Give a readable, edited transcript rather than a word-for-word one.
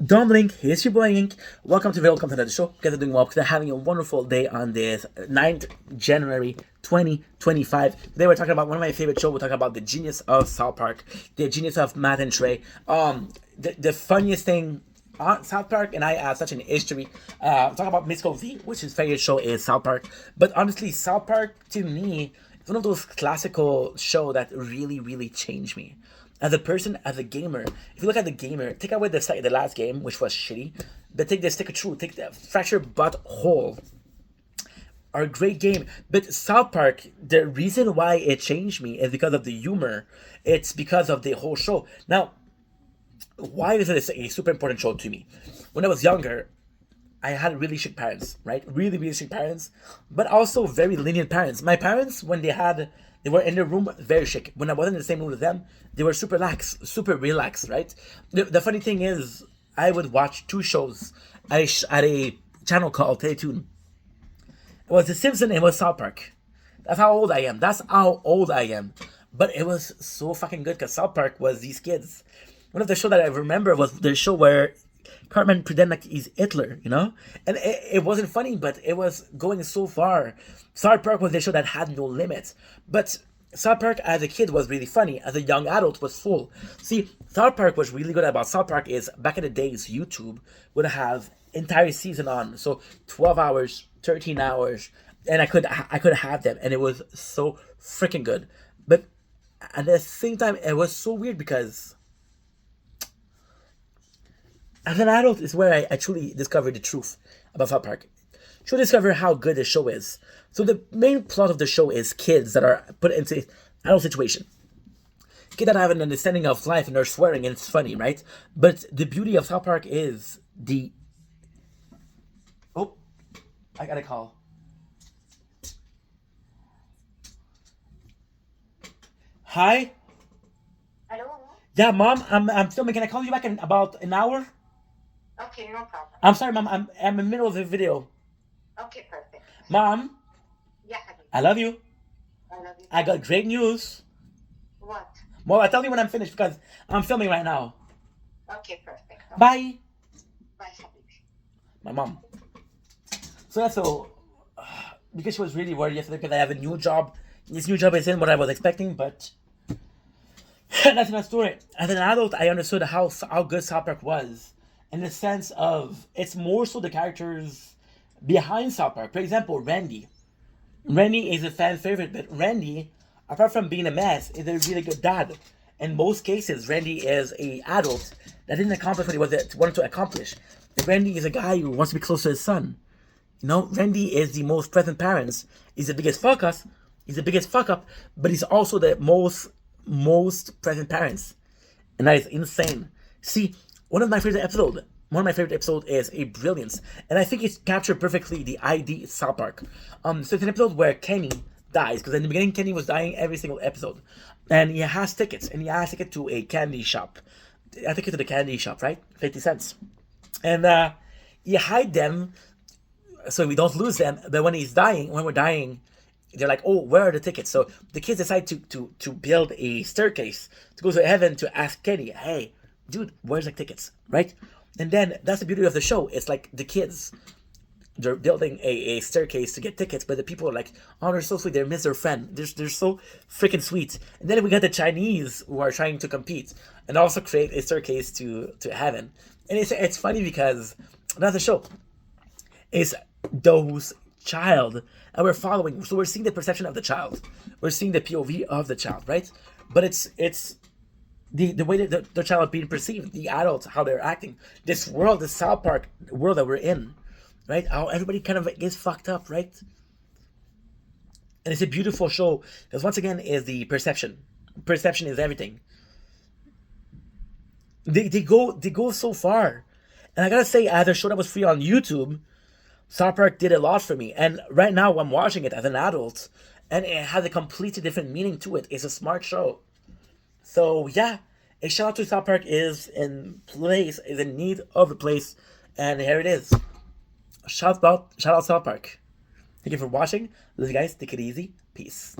Dominic, here's your boy Ink. Welcome to the show. You guys are doing well because they're having a wonderful day on this 9th January 2025. Today we're talking about one of my favorite shows. We're talking about the genius of South Park, the genius of Matt and Trey. The funniest thing on South Park, and I have such an history. Talking about Mystical V, which his favorite show is South Park. But honestly, South Park to me is one of those classical shows that really changed me as a person, as a gamer. If you look at the gamer, take away the last game, which was shitty, but take the Stick of Truth, take the Fracture Butt Hole, are a great game. But South Park, the reason why it changed me is because of the humor. It's because of the whole show. Now, why is it a super important show to me? When I was younger, I had really strict parents, right? Really strict parents, but also very lenient parents. My parents, when they were in their room, very strict. When I wasn't in the same room with them, they were super super relaxed, right? The funny thing is, I would watch two shows at a channel called Teletoon. It was The Simpsons and it was South Park. That's how old I am. But it was so fucking good because South Park was these kids. One of the show that I remember was the show where Cartman pretend like he's Hitler, you know? And it wasn't funny, but it was going so far. South Park was the show that had no limits. But South Park as a kid was really funny. As a young adult was full. See, South Park was really good about South Park is back in the days, YouTube would have entire season on. So 12 hours, 13 hours. And I could have them. And it was so freaking good. But at the same time, it was so weird because as an adult is where I truly discovered the truth about South Park. Truly discover how good the show is. So the main plot of the show is kids that are put into adult situation. Kids that have an understanding of life and they're swearing and it's funny, right? But the beauty of South Park is the... Oh, I got a call. Hi? Hello? Yeah, Mom, I'm filming. Can I call you back in about an hour? Okay, no problem. I'm sorry, Mom. I'm in the middle of the video. Okay, perfect. Mom, Yeah, honey. I love you. I love you. I got great news. What? Well, I'll tell you when I'm finished because I'm filming right now. Okay, perfect. Okay. Bye. Bye, habibi. My mom. So yeah, because she was really worried yesterday because I have a new job. This new job isn't what I was expecting, but that's another story. As an adult, I understood how good South Park was in the sense of it's more so the characters behind South Park. For example, Randy. Randy is a fan favorite, but Randy, apart from being a mess, is a really good dad. In most cases, Randy is a adult that didn't accomplish what he wanted to accomplish. Randy is a guy who wants to be close to his son. You know, Randy is the most present parent. He's the biggest fuck up. But he's also the most present parents, and that is insane. See, one of my favorite episodes is a brilliance, and I think it captured perfectly the ID South Park. So it's an episode where Kenny dies because in the beginning Kenny was dying every single episode, and he has tickets, to a candy shop. I think it's to the candy shop, right? 50 cents, and you hide them so we don't lose them. But when we're dying, they're like, oh, where are the tickets? So the kids decide to build a staircase to go to heaven to ask Kenny, hey, dude, where's the tickets, right? And then that's the beauty of the show. It's like the kids, they're building a staircase to get tickets, but the people are like, oh, they're so sweet. They miss their friend. They're so freaking sweet. And then we got the Chinese who are trying to compete and also create a staircase to heaven. And it's funny because that's the show. It's those child and we're following, so we're seeing the perception of the child, we're seeing the POV of the child, right? But it's the way that the child being perceived, the adults, how they're acting, this world, the South Park world that we're in, right? How everybody kind of gets fucked up, right? And it's a beautiful show because once again is the perception is everything. They go so far, and I gotta say, as a show that was free on YouTube, South Park did a lot for me, and right now I'm watching it as an adult, and it has a completely different meaning to it. It's a smart show. So yeah, a shout out to South Park is in need of a place, and here it is. Shout out South Park. Thank you for watching. Love you guys. Take it easy. Peace.